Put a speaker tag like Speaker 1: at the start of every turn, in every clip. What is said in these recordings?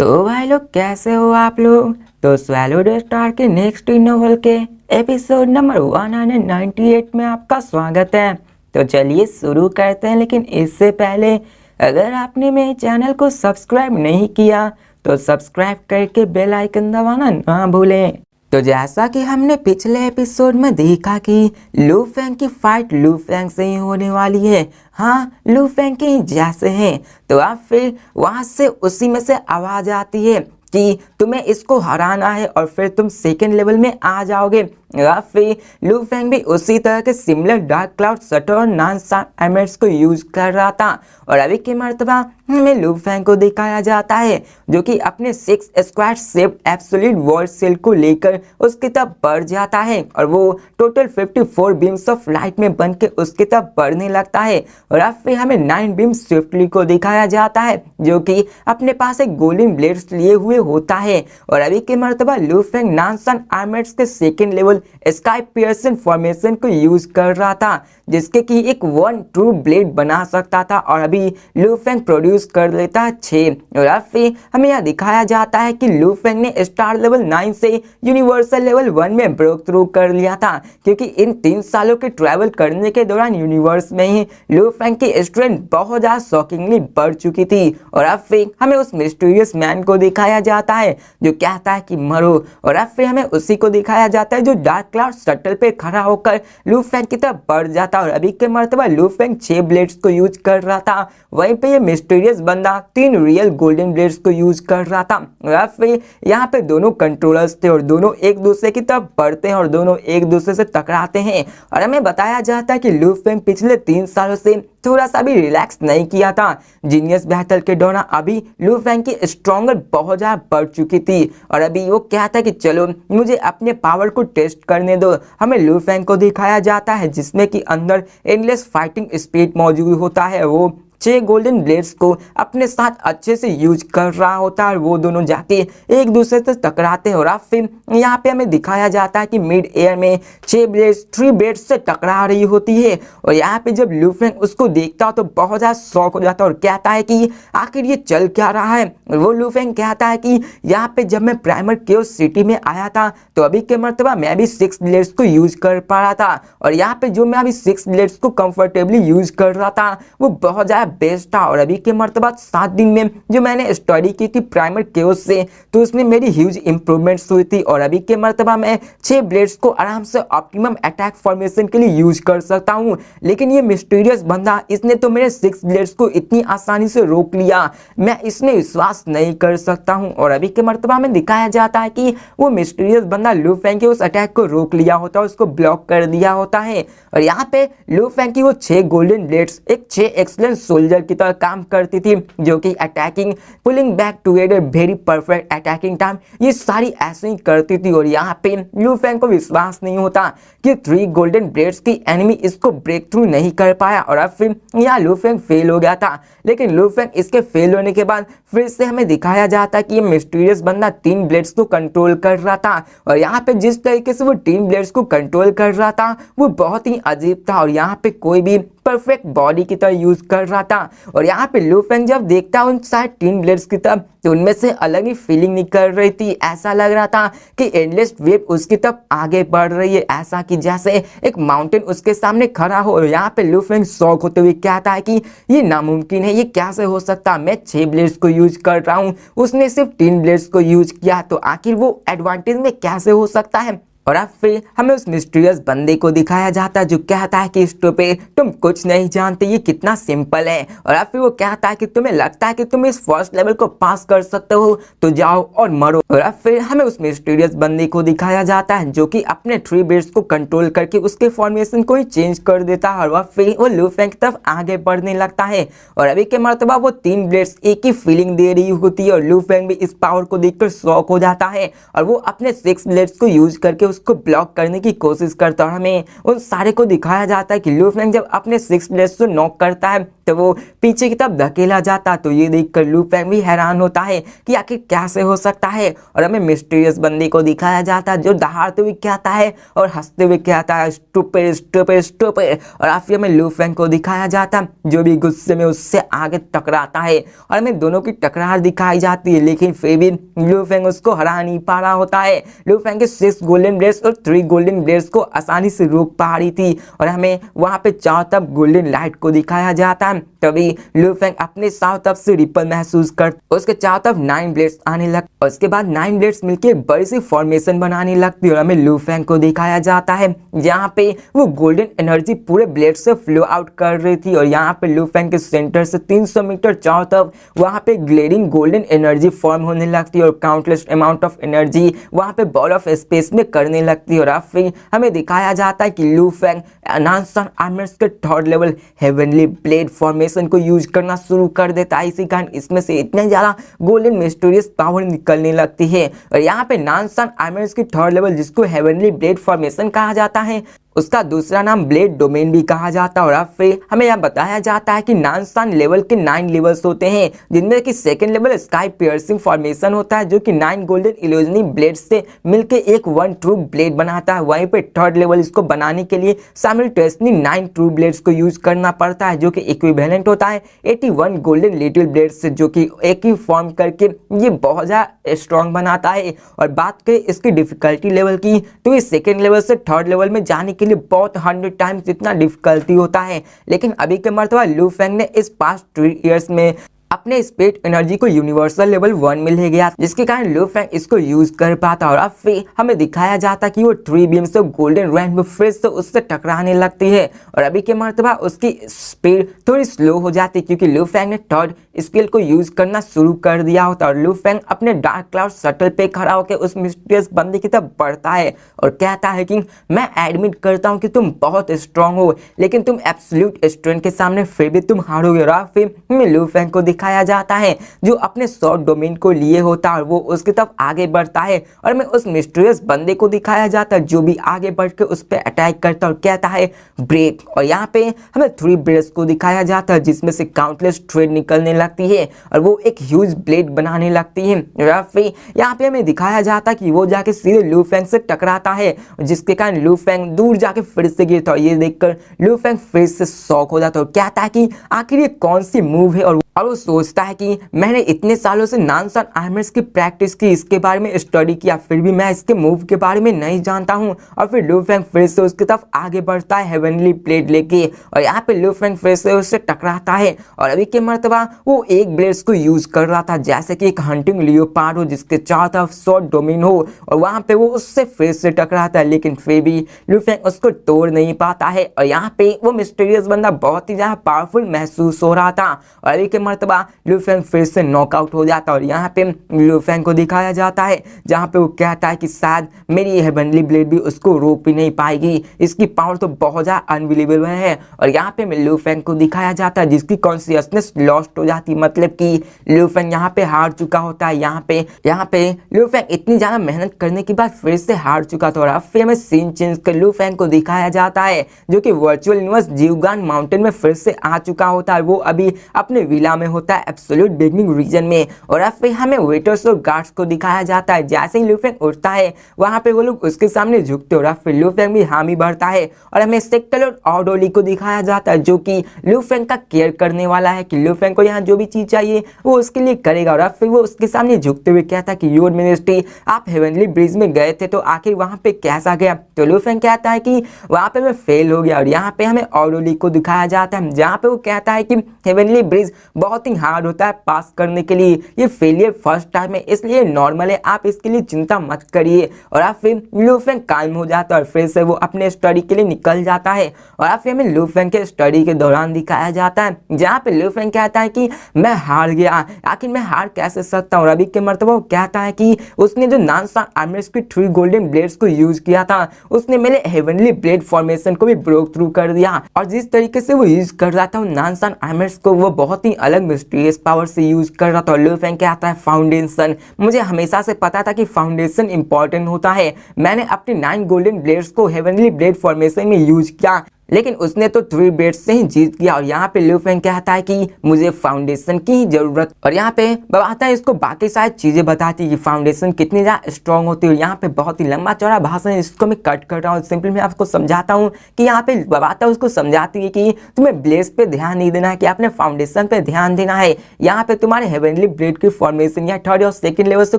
Speaker 1: तो भाई लोग कैसे हो आप लोग। तो स्वैलो द स्टार के नेक्स्ट नोवेल के एपिसोड नंबर 198 में आपका स्वागत है। तो चलिए शुरू करते हैं, लेकिन इससे पहले अगर आपने मेरे चैनल को सब्सक्राइब नहीं किया तो सब्सक्राइब करके बेल आइकन दबाना ना भूलें। तो जैसा कि हमने पिछले एपिसोड में देखा कि लू फेंग की फाइट लू फेंग से ही होने वाली है। हाँ, लू फेंग के ही जैसे हैं। तो अब फिर वहां से उसी में से आवाज आती है कि तुम्हें इसको हराना है और फिर तुम सेकेंड लेवल में आ जाओगे। या फिर लू फेंग भी उसी तरह के सिमिलर डार्क क्लाउड शटर और नॉन एमिट्स को यूज कर रहा था। और अभी की मर्तबा हमें लू फेंग को दिखाया जाता है जो कि अपने 6 squad shaped absolute war cell को लेकर उसकी तरफ बढ़ जाता है और वो टोटल 54 बीम्स ऑफ लाइट में बन के उसकी तरफ बढ़ने लगता है। और अब फिर हमें 9 बीम स्विफ्टली को दिखाया जाता है जो कि अपने पास एक गोल्डन ब्लेड्स लिए हुए होता है। और अभी की मर्तबा लू फेंग नॉन आर्मेट्स के second level sky Pearson formation को यूज कर रहा था जिसके कि एक 1 ट्रू ब्लेड बना सकता था। और अभी लू फेंग प्रोड्यूस कर लेता है 6। और अब फिर हमें यह दिखाया जाता है कि लू फेंग ने स्टार लेवल 9 से यूनिवर्सल लेवल 1 में ब्रेक थ्रू कर लिया था, क्योंकि इन 3 सालों के ट्रैवल करने के दौरान यूनिवर्स में ही लू फेंग की स्ट्रेंथ बहुत ज्यादा शॉकिंगली बढ़ चुकी थी। और अब फिर हमें उस मिस्टीरियस मैन को दिखाया जाता है जो कहता है कि मरो। और अब फिर हमें उसी को दिखाया जाता है जो डार्क क्लाउड शटल पे खड़ा होकर लू फेंग की तरफ बढ़ जाता है। और अभी के मर्तबा लू फेंग 6 ब्लेड्स को यूज कर रहा था, वहीं पे ये मिस्टीरियस बंदा 3 रियल गोल्डन ब्लेड्स को यूज कर रहा था। और फिर यहाँ पे दोनों कंट्रोलर्स थे और दोनों एक दूसरे की तरफ बढ़ते हैं और दोनों एक दूसरे से टकराते हैं। और हमें बताया जाता है कि लू फेंग पिछले 3 सालों से थोड़ा सा भी रिलैक्स नहीं किया था। जीनियस बैटल के दौरान अभी लू फेंग की स्ट्रॉन्गर बहुत ज्यादा बढ़ चुकी थी और अभी वो कहता है कि चलो मुझे अपने पावर को टेस्ट करने दो। हमें लू फेंग को दिखाया जाता है जिसमें कि अंदर एंडलेस फाइटिंग स्पीड मौजूद होता है। वो 6 गोल्डन ब्लेड्स को अपने साथ अच्छे से यूज कर रहा होता है और वो दोनों जाके एक दूसरे से टकराते हैं। और अब फिर यहाँ पे हमें दिखाया जाता है कि मिड एयर में 6 ब्लेड्स 3 ब्लेड्स से टकरा रही होती है। और यहाँ पे जब लू फेंग उसको देखता हो तो बहुत ज़्यादा शॉक हो जाता है और कहता है कि आखिर ये चल क्या रहा है। वो लू फेंग कहता है कि यहाँ पे जब मैं प्राइमर केओस सिटी में आया था तो अभी के मर्तबा मैं भी 6 ब्लेड्स को यूज कर पा रहा था और यहाँ पे जो मैं अभी 6 ब्लेड्स को कंफर्टेबली यूज कर रहा था वो बहुत ज़्यादा बेस्ट था। और अभी के मर्तबा 7 दिन में जो मैंने स्टडी की थी प्राइमर केओस से तो उसमें मेरी ह्यूज इंप्रूवमेंट्स हुई थी। और अभी के मर्तबा मैं 6 ब्लेड्स को आराम से ऑप्टिमम अटैक फॉर्मेशन के लिए यूज कर सकता हूँ। लेकिन ये मिस्टीरियस बंदा इसने तो मेरे 6 ब्लेड्स को इतनी आसानी से रोक लिया, मैं इसमें विश्वास नहीं कर सकता हूँ। और अभी के मर्तबा में दिखाया जाता है कि वो मिस्टीरियस बंदा लू फेंग के उस अटैक को रोक लिया होता है, उसको ब्लॉक कर दिया होता है। और यहाँ पे लू फेंग की वो 6 गोल्डन ब्लेड्स एक 6 एक्सलेंट सोल्जर की तरह काम करती थी जो कि attacking pulling back together very perfect attacking time ये सारी ऐसे ही करती थी। और यहाँ पे लू फेंग को विश्वास नहीं होता कि 3 गोल्डन ब्लेड्स की एनिमी इसको ब्रेक थ्रू नहीं कर पाया और अब फिर यहाँ लू फेंग फेल हो गया था। लेकिन लू फेंग इसके फेल होने के बाद फिर से हमें दिखाया जाता है कि ये मिस्टीरियस बंदा 3 ब्लेड्स को कंट्रोल कर रहा था। और यहाँ पे जिस तरीके से वो 3 ब्लेड्स को कंट्रोल कर रहा था वो बहुत ही अजीब था और यहाँ पे कोई भी परफेक्ट बॉडी की तरह यूज कर रहा था। और यहाँ पे लू फेंग जब देखता उन सारे 3 ब्लेड्स की तरफ तो उनमें से अलग ही फीलिंग निकल रही थी। ऐसा लग रहा था कि एंडलेस वेव उसकी तरफ आगे बढ़ रही है, ऐसा कि जैसे एक माउंटेन उसके सामने खड़ा हो। और यहाँ पे लू फेंग शॉक होते हुए कहता है कि ये नामुमकिन है, ये कैसे हो सकता, मैं 6 ब्लेड्स को यूज कर रहा हूँ, उसने सिर्फ 3 ब्लेड्स को यूज किया, तो आखिर वो एडवांटेज में कैसे हो सकता है। और अब फिर हमें उस मिस्टीरियस बंदे को दिखाया जाता है जो कहता है कि स्टूपिड तुम कुछ नहीं जानते, ये कितना सिंपल है। और अब फिर वो कहता है कि तुम्हें लगता है कि तुम इस फर्स्ट लेवल को पास कर सकते हो तो जाओ और मरो। और अब फिर हमें उस मिस्टीरियस बंदे को दिखाया जाता है जो कि अपने 3 ब्लेड्स को कंट्रोल करके उसके फॉर्मेशन को ही चेंज कर देता है। और वह फिर वो लू फेंग की तरफ आगे बढ़ने लगता है और अभी के मर्तबा वो 3 ब्लेड्स एक ही फीलिंग दे रही होती है और लू फेंग भी इस पावर को देखकर शॉक हो जाता है और वो अपने 6 ब्लेड्स को यूज करके उसको ब्लॉक करने की कोशिश करता है और हमें उन सारे को दिखाया जाता है कि लू फेंग जब अपने 6 ब्लेड्स को नॉक करता है तो वो पीछे की तरफ धकेला जाता है। तो ये देखकर लू फेंग भी हैरान होता है कि आखिर कैसे हो सकता है, और हमें मिस्टीरियस बंदे को दिखाया जाता है जो दहाड़ते हुए कहता है और हंसते हुए कहता है स्टूपिड स्टूपिड स्टूपिड, और फिर हमें लू फेंग को दिखाया जाता है जो भी गुस्से में उससे आगे टकराता है और हमें दोनों की टकरार दिखाई जाती है, लेकिन फिर भी लू फेंग उसको हरा नहीं पा रहा होता है। लू फेंग के 6 गोल्डन ब्लेड्स और 3 गोल्डन ब्लेड्स को आसानी से रोक पा रही थी और हमें वहां पे चारों तरफ गोल्डन लाइट को दिखाया जाता है। तभी लू फेंग अपने चारों तरफ से रिपल महसूस कर उसके चारों तरफ 9 ब्लेड्स आने लग और उसके बाद 9 ब्लेड्स मिलकर एक बड़ी सी फॉर्मेशन बनाने लगती है और हमें लू फेंग को दिखाया जाता है जहाँ पे वो गोल्डन एनर्जी पूरे ब्लेड से फ्लो आउट कर रही थी और यहाँ पे लू फेंग के सेंटर से 300 मीटर चारों तरफ वहाँ पे ग्लेडिंग गोल्डन एनर्जी फॉर्म होने लगती है और काउंटलेस अमाउंट ऑफ एनर्जी वहाँ पे बॉल ऑफ स्पेस में करने लगती है। और अब फिर हमें दिखाया जाता है कि लू फेंग नॉन-सन आर्मर्स के 3rd level heavenly blade formation को यूज करना शुरू कर देता है। इसी कारण इसमें से इतने ज्यादा गोल्डन मिस्टीरियस पावर निकलने लगती है और यहाँ पे नॉन-सन आर्मर्स की 3rd लेवल जिसको हेवनली ब्लेड फॉर्मेशन कहा जाता है उसका दूसरा नाम ब्लेड डोमेन भी कहा जाता है। और अब फिर हमें यह बताया जाता है कि नॉन-सन लेवल के 9 लेवल्स होते हैं जिनमें कि 2nd level sky piercing formation होता है जो कि 9 गोल्डन इल्यूजनी ब्लेड से मिलकर एक 1 ट्रू ब्लेड बनाता है। वहीं पे 3rd लेवल इसको बनाने के लिए साइमल्टेनियसली 9 ट्रू ब्लेड्स को यूज करना पड़ता है जो कि इक्विवेलेंट होता है 81 गोल्डन लिटिल ब्लेड से, जो कि एक ही फॉर्म करके ये बहुत ज्यादा स्ट्रॉन्ग बनाता है। और बात करें इसकी डिफिकल्टी लेवल की तो ये 2nd लेवल से 3rd लेवल में जाने के लिए बहुत 100 टाइम्स जितना डिफिकल्टी होता है, लेकिन अभी के मर्तबा लू फेंग ने इस पास्ट 3 इयर्स में अपने स्पेस एनर्जी को यूनिवर्सल लेवल 1 में ले गया जिसके कारण लू फेंग इसको यूज कर पाता और अब फिर हमें दिखाया जाता कि वो 3 बीम से गोल्डन रैंड में फिर से उससे टकराने लगती है और अभी के मर्तबा उसकी स्पीड थोड़ी स्लो हो जाती है क्योंकि लू फेंग ने 3rd स्किल को यूज करना शुरू कर दिया होता और लू फेंग अपने डार्क क्लाउड शटल पे खड़ा होकर उस मिस्टीरियस बंदे की तरफ बढ़ता है और कहता है कि मैं एडमिट करता हूँ कि तुम बहुत स्ट्रांग हो लेकिन तुम एब्सोल्यूट स्ट्रेंथ के सामने फिर भी तुम हारोगे। और फिर हमें लू फेंग को दिखाया जाता है जो अपने शॉर्ट डोमेन को लिए होता है और वो उसकी तरफ आगे बढ़ता है और हमें उस मिस्टीरियस बंदे को दिखाया जाता है जो भी आगे बढ़ के उस पर अटैक करता है और कहता है ब्रेक। और यहाँ पे हमें 3 ब्लेड्स को दिखाया जाता है जिसमें से काउंटलेस थ्रेड निकलने लगती है और वो एक ह्यूज ब्लेड बनाने लगती है। और फिर यहाँ पे हमें दिखाया जाता है कि वो जाके सीधे लू फेंग से टकराता है जिसके कारण लू फेंग दूर जाके फिर से गिरता है। ये देखकर लू फेंग फिर से शॉक हो जाता है और कहता है कि आखिर ये कौन सी मूव है और वो सोचता है कि मैंने इतने सालों से नॉन-सन आर्मर्स की प्रैक्टिस की, इसके बारे में स्टडी किया, फिर भी मैं इसके मूव के बारे में नहीं जानता हूं। और फिर लू फेंग फिर से उसकी तरफ आगे बढ़ता है हेवनली ब्लेड लेके और यहाँ पे लू फेंग फिर से उससे टकराता है और अभी के मर्तबा वो एक ब्लेड्स को यूज कर रहा था जैसे कि एक हंटिंग लियोपार्ड हो जिसके चारों तरफ शॉर्ट डोमेन हो और वहां पे वो उससे फिर से टकराता है लेकिन फिर भी लू फेंग उसको तोड़ नहीं पाता है। और यहाँ पे वो मिस्टीरियस बंदा बहुत ही ज्यादा पावरफुल महसूस हो रहा था और अभी के मर्तबा लू फेंग फिर से नॉकआउट हो जाता है और यहाँ पे लू फेंग को दिखाया जाता है जहाँ पे वो कहता है कि शायद मेरी ये हेवनली ब्लेड भी उसको रोक भी नहीं पाएगी, इसकी पावर तो बहुत ज्यादा अनबिलीवेबल है। और यहाँ पे लू फेंग को दिखाया जाता है जिसकी कॉन्शियसनेस लॉस्ट हो जाती है, मतलब कि लू फेंग यहाँ पे हार चुका होता है। यहाँ पे लू फेंग इतनी ज्यादा मेहनत करने के बाद फिर से हार चुका था और अब फिर हमें सीन चेंज कर लू फेंग को दिखाया जाता है जो कि वर्चुअल यूनिवर्स जीवगान माउंटेन में फिर से आ चुका होता है। वो अभी अपने विला में होता है एब्सोल्यूट बिगिनिंग रीजन में और अब फिर हमें वेटर्स और गार्ड्स को दिखाया जाता है। जैसे ही लू फेंग उठता है वहां पे वो लोग उसके सामने झुकते और फिर लू फेंग भी हामी भरता है और हमें सेक्टर और ऑडोली को दिखाया जाता है जो कि लू फेंग का केयर करने वाला है कि लू फेंग को यहाँ जो भी चीज चाहिए वो उसके लिए करेगा। और अब फिर वो उसके सामने झुकते हुए कहता है कि योर मिनिस्ट्री आप हेवनली ब्रिज में गए थे तो आखिर वहां पे कैसा गया। तो लू फेंग कहता है कि वहां पे मैं फेल हो गया और यहाँ पे हमें ऑडोली को दिखाया जाता है जहाँ पे वो कहता है कि हेवनली ब्रिज बहुत ही हार्ड होता है पास करने के लिए, ये फेलियर फर्स्ट टाइम है इसलिए नॉर्मल है, आप इसके लिए चिंता मत करिए। और अब फिर लू फेंग काल्म हो जाता है और फिर से वो अपने स्टडी के लिए निकल जाता है और अब फिर हमें लू फेंग के स्टडी के दौरान दिखाया जाता है जहाँ पे लू फेंग कहता है कि मैं हार गया, आखिर मैं हार कैसे सकता हूँ। और अभी के मर्तबा वो कहता है कि उसने जो नॉन-सन आर्मर्स की 3 गोल्डन ब्लेड्स को यूज किया था उसने मेरे हेवनली ब्लेड फॉर्मेशन को भी ब्रेक थ्रू कर दिया और जिस तरीके से वो यूज कर रहा था नॉन-सन आर्मर्स को वो बहुत ही अलग मिस्टीरियस पावर से यूज कर रहा था। लू फेंग कहता है फाउंडेशन, मुझे हमेशा से पता था कि फाउंडेशन इंपॉर्टेंट होता है। मैंने अपने 9 गोल्डन ब्लेड्स को हेवनली ब्लेड फॉर्मेशन में यूज किया, लेकिन उसने तो 3 ब्लेड से ही जीत गया। और यहाँ पे लू फेंग कहता है कि मुझे फाउंडेशन की ही जरूरत। और यहाँ पे बताता है इसको बाकी सारी चीजें बताती है कि फाउंडेशन कितनी ज्यादा स्ट्रॉन्ग होती है। यहाँ पे बहुत ही लंबा चौड़ा भाषण है, इसको मैं कट कर रहा हूँ, सिंपली मैं आपको समझाता हूँ कि यहाँ पे बताता है उसको समझाती है कि तुम्हें ब्लेड्स पे ध्यान नहीं देना है, कि अपने फाउंडेशन पे ध्यान देना है। यहाँ पे तुम्हारे हेवनली ब्लेड की फॉर्मेशन या 3rd और 2nd लेवल से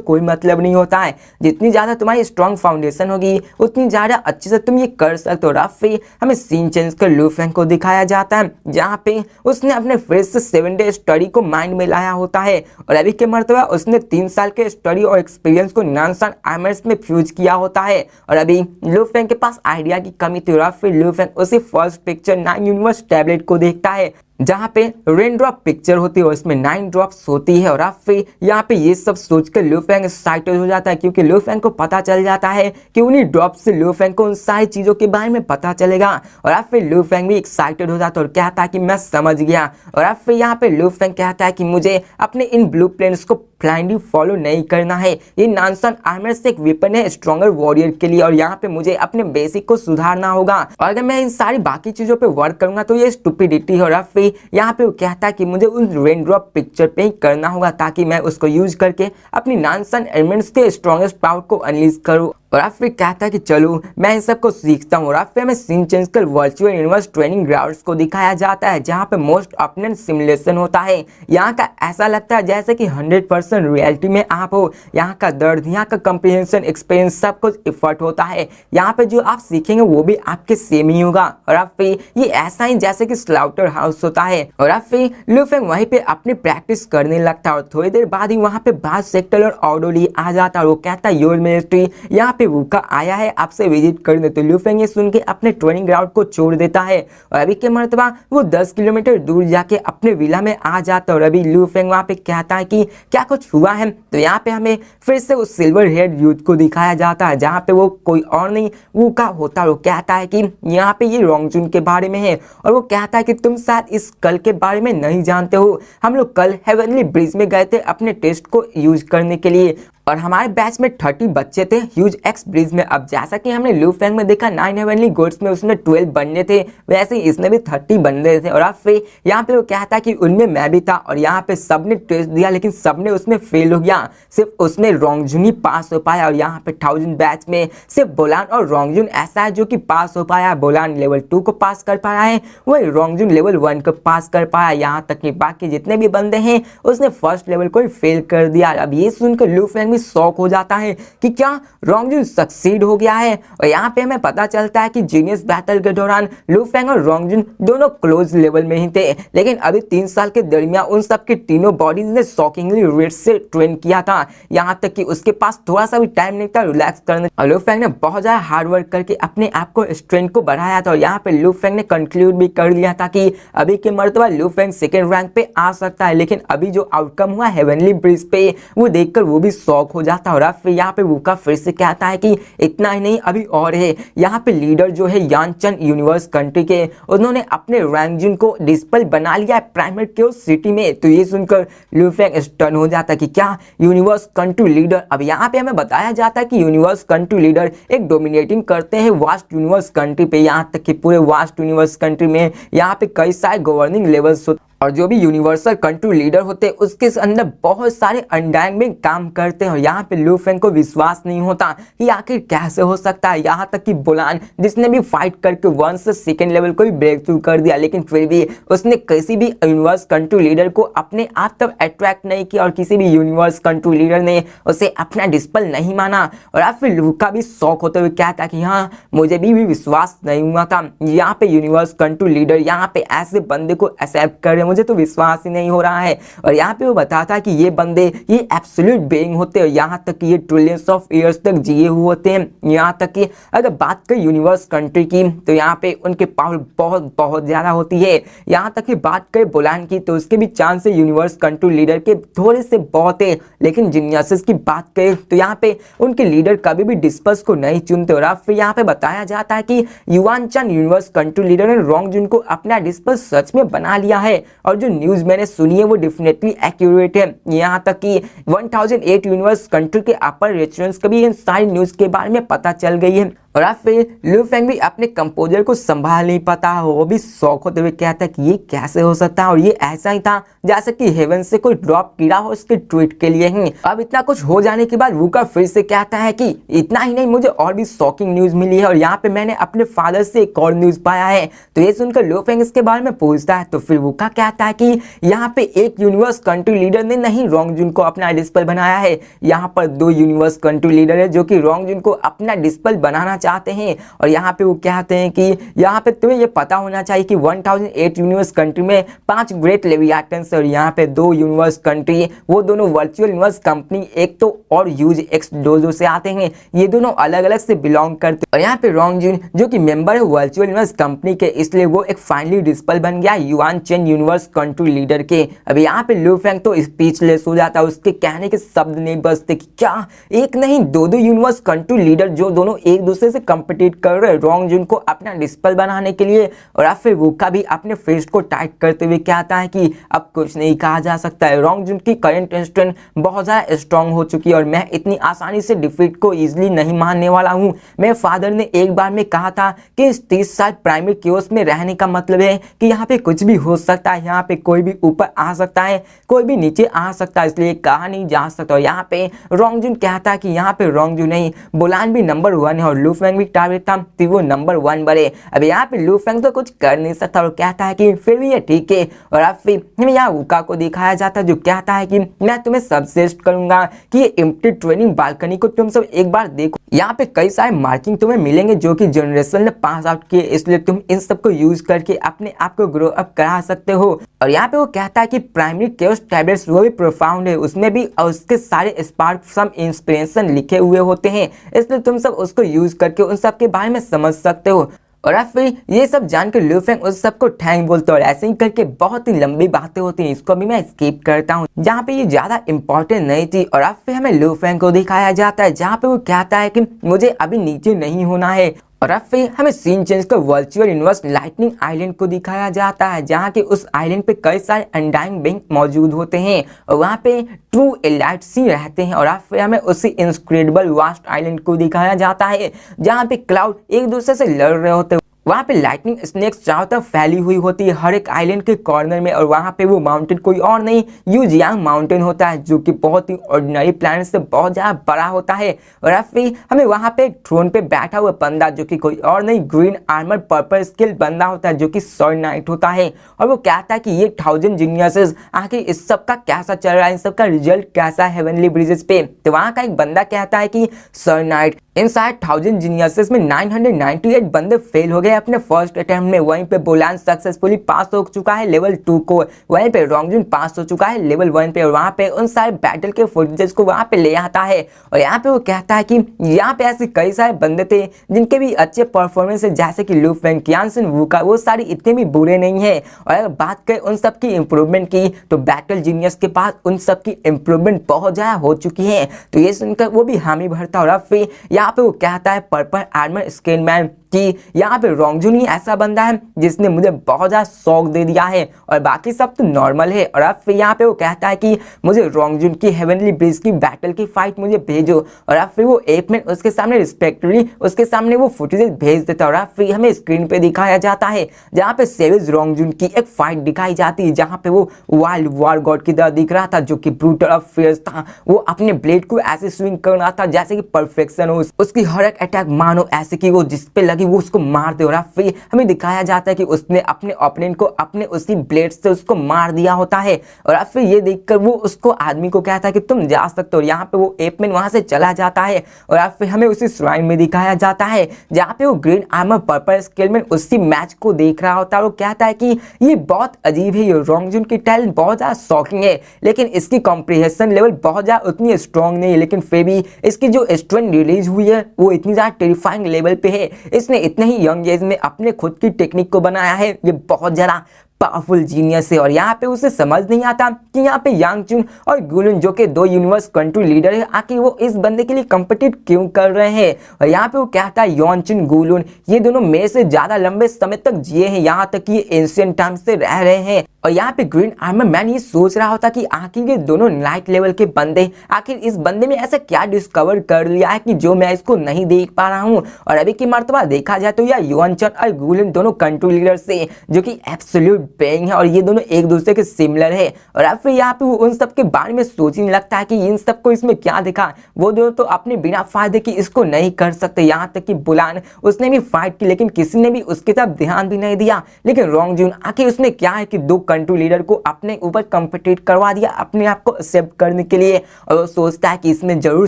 Speaker 1: कोई मतलब नहीं होता है। जितनी ज्यादा तुम्हारी स्ट्रॉन्ग फाउंडेशन होगी उतनी ज्यादा अच्छे से तुम ये कर सकते हो। रफी हमें सीन चेंज कर लू फेंग को दिखाया जाता है, जहाँ पे उसने अपने फ्रेश से 7 डे स्टडी को माइंड में लाया होता है। और अभी के मर्तबा उसने 3 साल के स्टडी और एक्सपीरियंस को नॉन-सन आर्मर्स में फ्यूज किया होता है। और अभी लू फेंग के पास आइडिया की कमी थी। रफी लू फेंग उसी फर्स्ट पिक्चर 9 यूनिवर्स टैबलेट को देखता है, जहाँ पे रेन ड्रॉप पिक्चर होती है और उसमें 9 ड्रॉप्स होती है। और फिर यहाँ पे ये सब सोचकर लू फेंग एक्साइटेड हो जाता है, क्योंकि लू फेंग को पता चल जाता है कि उन्हीं ड्रॉप से लू फेंग को उन सारी चीजों के बारे में पता चलेगा। और फिर लू फेंग भी एक्साइटेड हो जाता है और कहता है कि मैं समझ गया। और फिर यहाँ पे लू फेंग कहता है कि मुझे अपने इन ब्लू प्रिंट्स को ब्लाइंडली फॉलो नहीं करना है। ये नॉन-सन आर्मर से एक वेपन है स्ट्रॉन्गर वॉरियर के लिए, और यहाँ पे मुझे अपने बेसिक को सुधारना होगा। और अगर मैं इन सारी बाकी चीजों पे वर्क करूंगा तो ये स्टुपिडिटी है। और फिर यहाँ पे वो कहता है कि मुझे उन रेन ड्रॉप पिक्चर पे ही करना होगा, ताकि मैं उसको यूज करके अपनी नॉन-सन एलिमेंट्स के स्ट्रॉन्गेस्ट पावर को अनलीज करूँ। और फिर कहता है कि चलो मैं इन सब को सीखता हूँ। और फिर हमें सीन चेंज कर वर्चुअल यूनिवर्स ट्रेनिंग ग्राउंड्स को दिखाया जाता है, जहाँ पे मोस्ट ऑपनेंट सिमुलेशन होता है। यहाँ का ऐसा लगता है जैसे कि 100% रियलिटी में आप हो। यहाँ का दर्द, यहाँ का कम्प्रिहेंशन, एक्सपीरियंस, सब कुछ एफर्ट होता है। यहाँ पे जो आप सीखेंगे वो भी आपके सेम ही होगा। और फिर ये ऐसा ही जैसे कि स्लाउटर हाउस होता है। और फिर लू फेंग वहीं पे अपनी प्रैक्टिस करने लगता है। और थोड़ी देर बाद ही वहाँ पे बाज सेक्टर और ऑर्डोली आ जाता है और वो कहता है योर मिनिस्ट्री यहाँ पे वूका आया है आपसे विजिट करने। तो लू फेंग ये सुन के अपने ट्रेनिंग ग्राउंड को छोड़ देता है और अभी के मर्तबा वो 10 किलोमीटर दूर जाके अपने विला में आ जाता है। और अभी लू फेंग वहाँ पे कहता है कि क्या कुछ हुआ है। तो यहाँ पे हमें फिर से उस सिल्वर हेड यूथ को दिखाया जाता है, जहाँ पे वो कोई और नहीं वूका होता है। वो कहता है कि यहाँ पे ये रोंगजुन के बारे में है, और वो कहता है कि तुम शायद इस कल के बारे में नहीं जानते हो। हम लोग कल हेवनली ब्रिज में गए थे अपने टेस्ट को यूज करने के लिए, और हमारे बैच में 30 बच्चे थे ह्यूज एक्स ब्रिज में। अब जैसा कि हमने लू फेंग में देखा 9 हेवनली गोड्स में उसने 12 बनने थे, वैसे ही इसने भी 30 बनने थे। और अब फिर यहाँ पे वो कहता है कि उनमें मैं भी था, और यहाँ पे सबने टेस्ट दिया लेकिन सबने उसमें फेल हो गया, सिर्फ उसमें रोंगजुन ही पास हो पाया। और यहाँ पे 1000 बैच में सिर्फ बोलान और रोंगजुन ऐसा है जो कि पास हो पाया। बोलान लेवल 2 को पास कर पाया है, वही रोंगजुन लेवल 1 को पास कर पाया। यहाँ तक कि बाकी जितने भी बंदे हैं उसने फर्स्ट लेवल को ही फेल कर दिया। अब ये सुनकर लू फेंग भी शॉक हो जाता है कि क्या रोंगजुन सक्सीड हो गया है। और यहाँ पे हमें पता चलता है कि जीनियस बैटल के दौरान लू फेंग और रोंगजुन दोनों क्लोज लेवल में ही थे, लेकिन अभी 3 साल के दरमियान उन सबकी तीनों बॉडीज ने शॉकिंगली रेट से ट्रेन किया था। यहाँ तक कि उसके पास थोड़ा सा भी टाइम नहीं था रिलैक्स करने। और लू फेंग ने बहुत ज्यादा हार्ड वर्क करके अपने आप को स्ट्रेंथ को बढ़ाया था। और यहाँ पे लू फेंग ने कंक्लूड भी कर लिया था कि अभी के मर्तबा लू फेंग 2nd रैंक पे आ सकता है। लेकिन अभी जो आउटकम हुआ हेवनली ब्रिज पे वो देखकर वो भी शॉक हो जाता है। और फिर यहाँ पे वूका फिर से कहता है कि इतना ही नहीं अभी और है। यहाँ पे लीडर जो है यानचन यूनिवर्स कंट्री के, उन्होंने अपने रोंगजुन को डिस्पल बना लिया है प्राइमरी क्योस सिटी में। तो ये सुनकर लू फेंग स्टन हो जाता है कि क्या यूनिवर्स कंट्री लीडर। अब यहाँ पे हमें बताया जाता है कि यूनिवर्स कंट्री लीडर एक डोमिनेटिंग करते हैं वास्ट यूनिवर्स कंट्री पे। यहाँ तक कि पूरे वास्ट यूनिवर्स कंट्री में यहाँ पे कई सारे गवर्निंग लेवल्स होते, और जो भी यूनिवर्सल कंट्री लीडर होते हैं उसके अंदर बहुत सारे अंडरग्राउंड में काम करते हैं। और यहाँ पे लू फेंग को विश्वास नहीं होता कि आखिर कैसे हो सकता है। यहाँ तक कि बोलान जिसने भी फाइट करके 1 से 2nd लेवल को भी ब्रेक थ्रू कर दिया, लेकिन फिर भी उसने किसी भी यूनिवर्स कंट्री लीडर को अपने आप तक अट्रैक्ट नहीं किया, और किसी भी यूनिवर्स कंट्री लीडर ने उसे अपना डिस्पल नहीं माना। और अब फिर लूका भी शौक होते हुए कहता कि हाँ मुझे भी विश्वास नहीं हुआ था यहाँ पे यूनिवर्स कंट्री लीडर यहाँ पे ऐसे बंदे को एक्सेप्ट कर रहे, मुझे तो विश्वास ही नहीं हो रहा है। और यहाँ पे वो बताता है कि ये बंदे ये एब्सोल्यूट बीइंग होते हैं, यहाँ तक कि ये ट्रिलियंस ऑफ ईयर्स तक जिए हुए होते हैं। यहाँ तक कि अगर बात करें यूनिवर्स कंट्री की तो यहाँ पे उनके पावर बहुत बहुत ज्यादा होती है। यहाँ तक कि बात करें बोलान की तो उसके भी चांस है यूनिवर्स कंट्री लीडर के थोड़े से बहुत है। लेकिन जीनियसेस की बात करें तो यहाँ पे उनके लीडर कभी भी डिस्पर्स को नहीं चुनते। और फिर यहाँ पे बताया जाता है कि युआनचन यूनिवर्स कंट्री लीडर ने रोंगजुन को अपना डिस्पर्स सच में बना लिया है। और जो न्यूज़ मैंने सुनी है वो डेफिनेटली एक्यूरेट है। यहाँ तक कि 1008 यूनिवर्स कंट्री के अपर रेस्टोरेंट्स का भी इन सारी न्यूज़ के बारे में पता चल गई है। और अब फिर लू फेंग भी अपने कंपोजर को संभाल नहीं पाता हो, वो भी शौक होते हुए कहता है कि ये कैसे हो सकता है, और ये ऐसा ही था जैसे कि हेवन से कोई ड्रॉप गिरा हो उसके ट्वीट के लिए ही। अब इतना कुछ हो जाने के बाद वूका फिर से कहता है कि इतना ही नहीं, मुझे और भी शॉकिंग न्यूज मिली है और यहाँ पे मैंने अपने फादर से एक और न्यूज पाया है। तो ये सुनकर लू फेंग इसके बारे में पूछता है, तो फिर वूका कहता है कि यहाँ पे एक यूनिवर्स कंट्री लीडर ने नहीं रोंगजुन को अपना डिस्पल बनाया है, यहाँ पर 2 यूनिवर्स कंट्री लीडर है जो कि रोंगजुन को अपना डिस्पल बनाना चाहते हैं। और यहाँ पे वो कहते हैं कि यहाँ पे तुम्हें ये पता होना चाहिए कि 1008 यूनिवर्स कंट्री में 5 ग्रेट लेवियाटन्स और यहाँ पे 2 यूनिवर्स कंट्री, वो दोनों वर्चुअल यूनिवर्स कंपनी एक तो और यूज एक्स डोजो से आते हैं, ये दोनों अलग अलग से बिलोंग करते हैं। और यहाँ पे रोंगजुन जो कि मेंबर है वर्चुअल यूनिवर्स कंपनी के, इसलिए वो एक फाइनली डिस्पल बन गया yuan chain universe country leader के। अब यहाँ पे लू फेंग तो स्पीचलेस हो जाता है, उसके कहने के शब्द नहीं बचते कि क्या एक नहीं 2 यूनिवर्स कंट्री लीडर जो दोनों एक दूसरे से कंपीट कर रहे हैं रोंगजुन को अपना डिस्पल बनाने के लिए। और अब फिर वूका भी अपने फेस को टाइट करते हुए कहता है कि अब कुछ नहीं कहा जा सकता है, रोंगजुन की करंट स्ट्रेंथ बहुत ज़्यादा स्ट्रांग हो चुकी है और मैं इतनी आसानी से डिफीट को इजीली नहीं मानने वाला हूँ। मेरे फादर ने एक बार में कहा था कि इस 30 साल प्राइमरी केओस में रहने का मतलब है कि यहाँ पे कुछ भी हो सकता है, यहाँ पे कोई भी ऊपर आ सकता है, कोई भी नीचे आ सकता है, इसलिए कहा नहीं जा सकता। और यहाँ पे रोंगजुन कहता है कि यहाँ पे रोंगजुन नहीं, बुलान भी नंबर 1 है और लू फेंग भी टारगेट था कि वो नंबर 1 बने। अब यहाँ पे लू फेंग तो कुछ कर नहीं सकता और कहता है कि फिर भी ये ठीक है। और अब फिर हमें यहाँ वूका को दिखाया जाता है जो कहता है कि मैं तुम्हें सजेस्ट करूंगा कि ये एम्प्टी ट्रेनिंग बालकनी को तुम सब एक बार देखो, यहाँ पे कई सारे मार्किंग तुम्हें मिलेंगे जो कि जनरेशन ने पास आउट किए, इसलिए तुम इन सब को यूज करके अपने आप को ग्रो अप करा सकते हो। और यहाँ पे वो कहता है कि प्राइमरी केओस टैबलेट्स वो भी प्रोफाउंड है, उसमें भी उसके सारे स्पार्क सम इंस्पिरेशन लिखे हुए होते हैं, इसलिए तुम सब उसको यूज करके उन सब के बारे में समझ सकते हो। और अब फिर ये सब जानकर लू फेंग उस सबको थैंक बोलते हैं और ऐसे ही करके बहुत ही लंबी बातें होती हैं, इसको भी मैं स्किप करता हूँ जहाँ पे ये ज्यादा इंपॉर्टेंट नहीं थी। और अब फिर हमें लू फेंग को दिखाया जाता है जहाँ पे वो कहता है कि मुझे अभी नीचे नहीं होना है। और अब फिर हमें सीन चेंज कर वर्चुअल यूनिवर्स लाइटनिंग आइलैंड को दिखाया जाता है जहाँ की उस आइलैंड पे कई सारे अनडाइंग बैंक मौजूद होते हैं और वहाँ पे ट्रू एलाइट सी रहते हैं। और अब फिर हमें उसी इनक्रेडिबल वास्ट आइलैंड को दिखाया जाता है जहाँ पे क्लाउड एक दूसरे से लड़ रहे होते हैं, वहाँ पे लाइटनिंग स्नेक्स चारों तरफ फैली हुई होती है हर एक आइलैंड के कॉर्नर में। और वहाँ पे वो माउंटेन कोई और नहीं यूजियांग माउंटेन होता है जो कि बहुत ही ऑर्डिनरी प्लैनेट से बहुत ज़्यादा बड़ा होता है। और अब फिर हमें वहाँ पे एक थ्रोन पे बैठा हुआ बंदा जो कि कोई और नहीं ग्रीन आर्मर पर्पल स्किल बंदा होता है जो कि सर नाइट होता है। और वो कहता है कि ये 1000 जीनियसेस आखिर इस सब का कैसा चल रहा है, इन सब का रिजल्ट कैसा है हेवनली ब्रिजेस पे। तो वहाँ का एक बंदा कहता है कि सर नाइट इन सारे 1000 जीनियसेस में 998 बंदे फेल हो गए अपने फर्स्ट अटेम्प्ट में, वहीं पे बोलान सक्सेसफुली पास हो चुका है लेवल 2 को, वहीं पे रोंगजुन पास हो चुका है लेवल 1 पे। और वहाँ पे उन सारे बैटल के फुटेजेस को वहाँ पे ले आता है और यहाँ पे वो कहता है कि यहाँ पे ऐसे कई सारे बंदे थे जिनके भी अच्छे परफॉर्मेंस है जैसे कि लू फेंग, कियानसन, वूका, वो सारे इतने भी बुरे नहीं है। और अगर बात करें उन सब की इम्प्रूवमेंट की तो बैटल जीनियस के पास उन सब की इम्प्रूवमेंट बहुत ज़्यादा हो चुकी है। तो ये सुनकर वो भी हामी भरता। और अब फिर यहाँ पे वो कहता है पर्पल आर्मर स्किन मैन कि यहाँ पे रोंगजुन ही ऐसा बंदा है जिसने मुझे बहुत ज़्यादा शौक दे दिया है और बाकी सब तो नॉर्मल है। और अब फिर यहाँ पे वो कहता है कि मुझे रोंगजुन की हेवनली ब्रिज की बैटल की फाइट मुझे भेजो। और अब फिर वो एपमैन उसके सामने रिस्पेक्टफुली उसके सामने वो फुटेज भेज देता है। और अब फिर हमें स्क्रीन पे दिखाया जाता है जहाँ पे सेविज रोंगजुन की एक फाइट दिखाई जाती है जहाँ पे वो वाइल्ड वॉर गॉड की तरह दिख रहा था जो कि ब्रूटल और फियर्स था। वो अपने ब्लेड को ऐसे स्विंग कर रहा था जैसे कि परफेक्शन हो, उसकी हर एक अटैक मानो ऐसे कि वो जिस पे लगी वो उसको मार दे। और फिर हमें दिखाया जाता है कि उसने अपने ओपोनेंट को अपने उसी ब्लेड से उसको मार दिया होता है। और फिर ये देखकर वो उसको आदमी को कहता है कि तुम जा सकते हो। यहाँ पे वो एपमैन वहां से चला जाता है और फिर हमें उसी श्राइन में दिखाया जाता है जहाँ पे वो ग्रीन आर्मर पर्पल स्केलमैन उसी मैच को देख रहा होता है। वो कहता है कि ये बहुत अजीब है, ये रोंगजुन की टैलेंट बहुत ज्यादा शॉकिंग है लेकिन इसकी कॉम्प्रिहेंशन लेवल बहुत ज्यादा उतनी स्ट्रॉन्ग नहीं है, लेकिन फिर भी इसकी जो स्ट्रेंथ रिलीज हुई है वो इतनी ज्यादा टेरिफाइंग लेवल पे है। इसने इतने ही यंग एज में अपने खुद की टेक्निक को बनाया है, ये बहुत ज्यादा पावरफुल जीनियस है। और यहाँ पे उसे समझ नहीं आता कि यहाँ पे यांगचुन और गुलुन जो कि 2 यूनिवर्स कंट्री लीडर है आखिर वो इस बंदे के लिए कम्पिटिट क्यों कर रहे हैं। और यहाँ पे वो कहता है योनचुन गुलुन ये दोनों मेरे से ज्यादा लंबे समय तक जिए हैं, यहाँ तक कि ये एंशिएंट टाइम से रह रहे हैं और यहाँ पे ग्रीन आर्मर मैन ये सोच रहा होता कि आखिर ये दोनों नाइट लेवल के बंदे आखिर इस बंदे में ऐसा क्या डिस्कवर कर लिया है कि जो मैं इसको नहीं देख पा रहा हूँ। और अभी की मर्तबा देखा जाए तो यह युआन चन और गुलिन दोनों कंट्री लीडर से जो कि एब्सोल्यूट बेंग है और ये दोनों एक दूसरे के सिमिलर है। और अब फिर यहाँ पे वो उन सब के बारे में सोचने लगता है कि इन सब को इसमें क्या दिखा, वो दोनों तो अपने बिना फायदे की इसको नहीं कर सकते। यहाँ तक कि बुलान उसने भी फाइट की लेकिन किसी ने भी उसकी तरफ ध्यान भी नहीं दिया। लेकिन रोंग जून आखिर उसने क्या है कि दो कंट्री लीडर को अपने ऊपर कॉम्पिटिट करवा दिया अपने आप को एक्सेप्ट करने के लिए। और वो सोचता है कि इसमें जरूर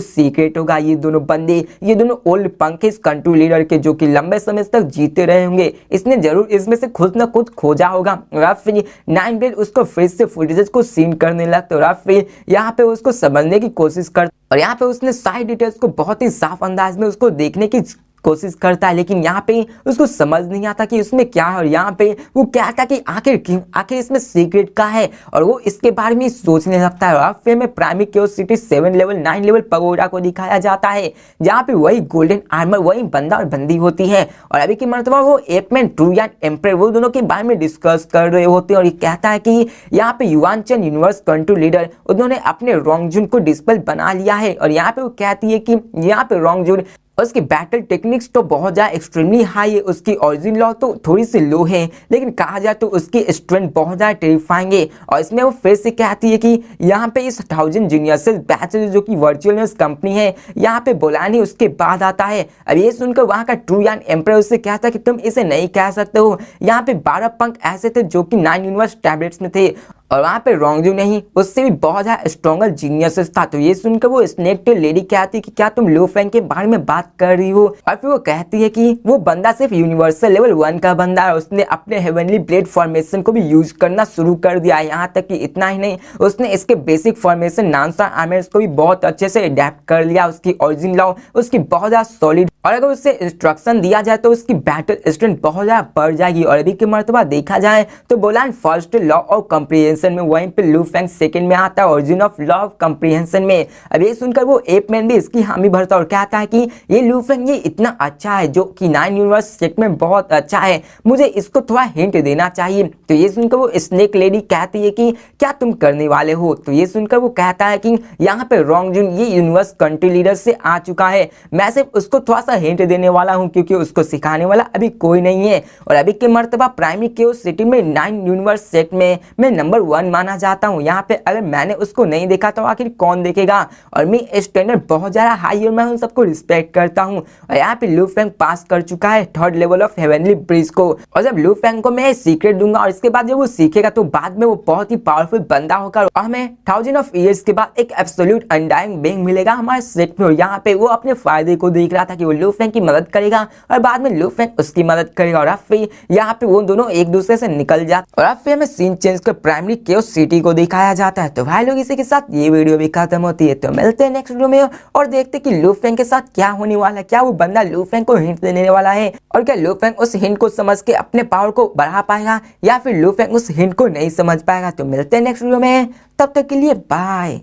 Speaker 1: सीक्रेट होगा, ये दोनों बंदे ये दोनों ओल्ड पंक इस कंट्री लीडर के जो कि लंबे समय तक जीते रहे होंगे, इसने जरूर इसमें से कुछ ना कुछ खोजा होगा। और फिर नाइन ब्लेड उसको फिर से फुटेजेस को सीन करने लगता है और फिर यहाँ पे उसको समझने की कोशिश करता और यहाँ पे उसने सारी डिटेल्स को बहुत ही साफ अंदाज में उसको देखने की कोशिश करता है। लेकिन यहाँ पे उसको समझ नहीं आता कि उसमें क्या है और यहाँ पे वो कहता कि आखिर इसमें सीक्रेट का है और वो इसके बारे में सोचने लगता है। और फिर में primary curiosity 7 level 9 level pagoda को दिखाया जाता है जहाँ पे वही गोल्डन आर्मर वही बंदा और बंदी होती है और अभी की मर्तबा वो एपमैन ट्रूयान एम्परर वो दोनों के बारे में डिस्कस कर रहे होते हैं। और ये कहता है कि यहाँ पे युआन चन यूनिवर्स कंट्री लीडर उन्होंने अपने रोंग जून को डिस्पेल बना लिया है। और यहाँ पे वो कहती है कि यहाँ पे रोंग जून उसकी बैटल टेक्निक्स तो बहुत ज़्यादा एक्सट्रीमली हाई है, उसकी ओरिजिन लॉ तो थोड़ी सी लो है, लेकिन कहा जाए तो उसकी स्ट्रेंथ बहुत ज़्यादा टेरिफाइंग है। और इसमें वो फिर से कहती है कि यहाँ पे इस 1000 जीनियसेस बैच जो कि वर्चुअल न्यूज़ कंपनी है यहाँ पे बुलानी उसके बाद आता है। अब ये सुनकर वहाँ का ट्रूयान एम्परर उससे कहता है कि तुम इसे नहीं कह सकते हो, यहाँ पे 12 पंख ऐसे थे जो कि 9 यूनिवर्स टैबलेट्स में थे और वहाँ पे रोंग जू नहीं उससे भी बहुत ज़्यादा स्ट्रॉन्गर जीनियसेस था। तो ये सुनकर वो स्नेक टेल लेडी कहती है कि क्या तुम लू फैंग के बारे में बात कर रही हो। और फिर वो कहती है कि वो बंदा सिर्फ यूनिवर्सल लेवल 1 का बंदा है, उसने अपने हेवनली ब्लेड फॉर्मेशन को भी यूज करना शुरू कर दिया है। यहाँ तक कि इतना ही नहीं उसने इसके बेसिक फॉर्मेशन नानसा आर्मर्स को भी बहुत अच्छे से अडेप्ट कर लिया। उसकी ओरिजिन लॉ उसकी बहुत ज़्यादा सॉलिड और अगर उससे इंस्ट्रक्शन दिया जाए तो उसकी बैटल स्ट्रेंथ बहुत ज़्यादा बढ़ जाएगी। और अभी की मर्तबा देखा जाए तो Bolan first law of comprehension में, वहीं पे लू फैंग सेकंड में आता है origin of law of comprehension में। अब ये सुनकर वो एप मैन भी इसकी हामी भरता और कहता है कि ये लू फैंग ये इतना अच्छा है जो कि 9 यूनिवर्स सेट में बहुत अच्छा है, मुझे इसको थोड़ा हिंट देना चाहिए। तो ये सुनकर वो स्नेक लेडी कहती है कि क्या तुम करने वाले हो। तो ये सुनकर वो कहता है कि यहाँ पे रोंग जून ये यूनिवर्स कंट्री लीडर से आ चुका है, मैं सिर्फ उसको थोड़ा सा हिंट देने वाला हूँ क्योंकि उसको सिखाने वाला अभी कोई नहीं है। और अभी के मर्तबा प्राइमरी क्यूरियोसिटी में 9 यूनिवर्स सेट में मैं नंबर 1 माना जाता हूँ। यहाँ पे अगर मैंने उसको नहीं देखा तो आखिर कौन देखेगा। और मैं स्टैंडर्ड बहुत ज़्यादा हाई और मैं उन सबको रिस्पेक्ट करता हूँ। और यहाँ पे लू फैंग पास कर चुका है 3rd level of heavenly bridge को। और जब लू फैंग को मैं सीक्रेट दूंगा और इसके बाद जब वो सीखेगा तो बाद में वो बहुत ही पावरफुल बंदा होगा और हमें 1000 ऑफ ईयर्स के बाद एक एब्सोल्यूट अनडाइंग बीइंग मिलेगा हमारे सेट में। और यहाँ पे वो अपने फायदे को देख रहा था कि वो लू फैंग की मदद करेगा और बाद में लू फैंग उसकी मदद करेगा। और अब फिर यहाँ पे वो दोनों एक दूसरे से निकल जाते और अब फिर हमें सीन चेंज कर प्राइमरी क्यूरियोसिटी को दिखाया जाता है। तो भाई लोग इसी के साथ ये वीडियो भी खत्म होती है। तो मिलते हैं नेक्स्ट वीडियो में और देखते हैं कि लू फैंग के साथ क्या होने वाला है, क्या वो बंदा लू फैंग को हिंट देने वाला है और क्या लू फैंग उस हिंट को समझ के अपने पावर को बढ़ा पाएगा या फिर लू फैंग उस हिंट को नहीं समझ पाएगा। तो मिलते हैं नेक्स्ट वीडियो में, तब तक के लिए बाय।